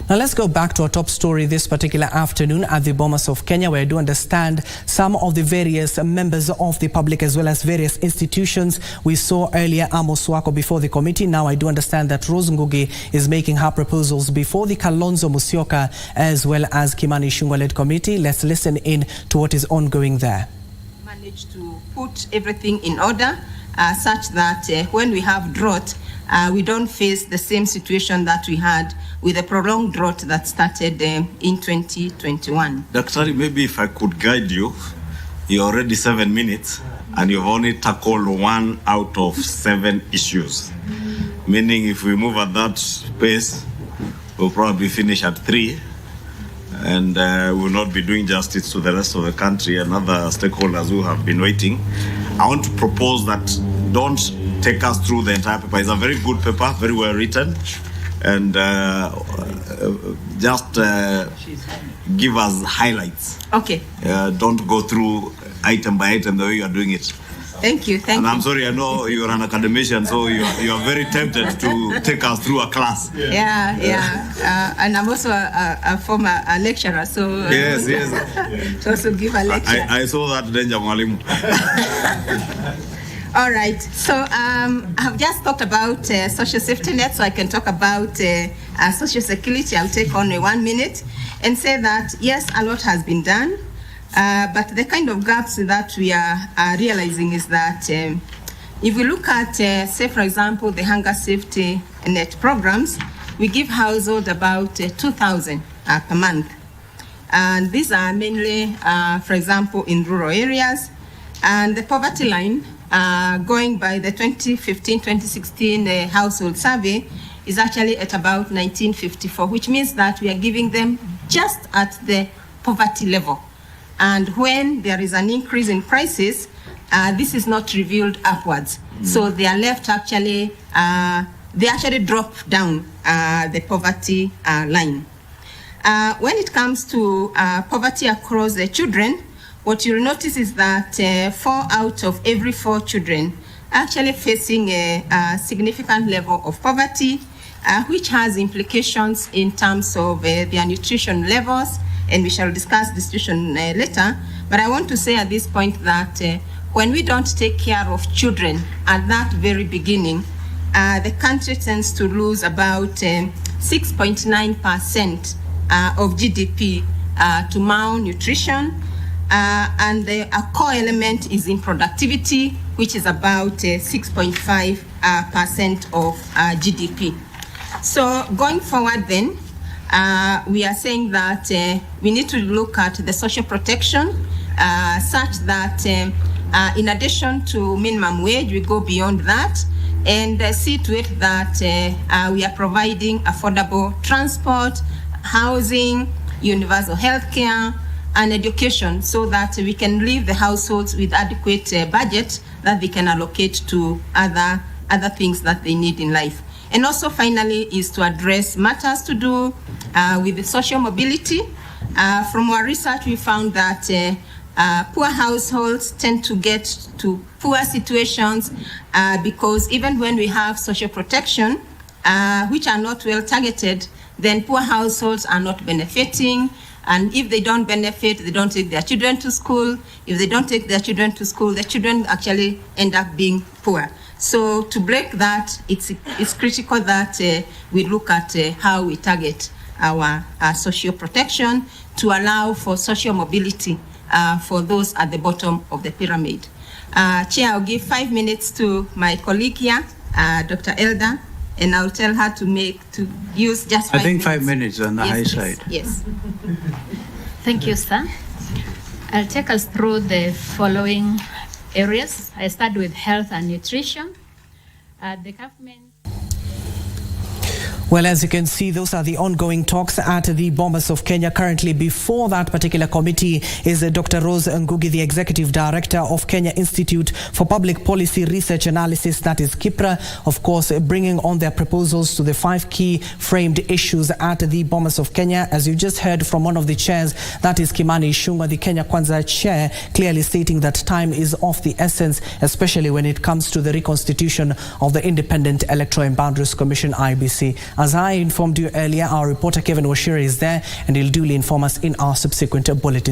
Now let's go back to our top story this particular afternoon at the Bomas of Kenya, where I do understand some of the various members of the public as well as various institutions. We saw earlier Amos Wako before the committee. Now I do understand that Rose Ngugi is making her proposals before the Kalonzo Musyoka as well as Kimani Ichung'wah-led committee. Let's listen in to what is ongoing there. Managed to put everything in order such that when we have drought, we don't face the same situation that we had with the prolonged drought that started in 2021. Daktari, maybe if I could guide you, you're already 7 minutes and you've only tackled 1 out of 7 issues. Meaning if we move at that pace, we'll probably finish at 3 and we'll not be doing justice to the rest of the country and other stakeholders who have been waiting. I want to propose that don't take us through the entire paper. It's a very good paper, very well written, and just give us highlights. Okay. Don't go through item by item the way you are doing it. Thank you. Thank you. And I'm sorry, I know you're an academician, so you are very tempted to take us through a class. Yeah. And I'm also a former lecturer, so yes. to also give a lecture. I saw that danger, Mwalimu. All right. So I've just talked about social safety net, so I can talk about social security. I'll take only 1 minute and say that yes, a lot has been done. But the kind of gaps that we are realizing is that if we look at, say, for example, the hunger safety net programs, we give households about 2,000 per month. And these are mainly, for example, in rural areas. And the poverty line, going by the 2015-2016 household survey, is actually at about 1954, which means that we are giving them just at the poverty level. And when there is an increase in prices, this is not revealed upwards. So they are left actually, they actually drop down the poverty line. When it comes to poverty across the children, what you'll notice is that 4 out of every 4 children are actually facing a significant level of poverty, which has implications in terms of their nutrition levels, and we shall discuss nutrition later. But I want to say at this point that when we don't take care of children at that very beginning, the country tends to lose about 6.9% of GDP to malnutrition. And a core element is in productivity, which is about 6.5% of GDP. So going forward then, we are saying that we need to look at the social protection such that in addition to minimum wage, we go beyond that and see to it that we are providing affordable transport, housing, universal health care, and education, so that we can leave the households with adequate budget that they can allocate to other things that they need in life. And also finally is to address matters to do with the social mobility. From our research, we found that poor households tend to get to poor situations because even when we have social protection, which are not well targeted, then poor households are not benefiting. And if they don't benefit, they don't take their children to school. If they don't take their children to school, the children actually end up being poor. So to break that, it's critical that we look at how we target our social protection to allow for social mobility for those at the bottom of the pyramid. Chair, I'll give 5 minutes to my colleague here, Dr. Elder, and I'll tell her to use just 5 minutes. I think 5 minutes on the high side. Yes. Thank you, sir. I'll take us through the following areas. I start with health and nutrition. The government. Well, as you can see, those are the ongoing talks at the Bomas of Kenya. Currently, before that particular committee is Dr. Rose Ngugi, the Executive Director of Kenya Institute for Public Policy Research Analysis, that is KIPRA, of course, bringing on their proposals to the 5 key framed issues at the Bomas of Kenya. As you just heard from one of the chairs, that is Kimani Ichung'wah, the Kenya Kwanza chair, clearly stating that time is of the essence, especially when it comes to the reconstitution of the Independent Electoral and Boundaries Commission, IBC. As I informed you earlier, our reporter Kevin Washira is there and he'll duly inform us in our subsequent bulletins.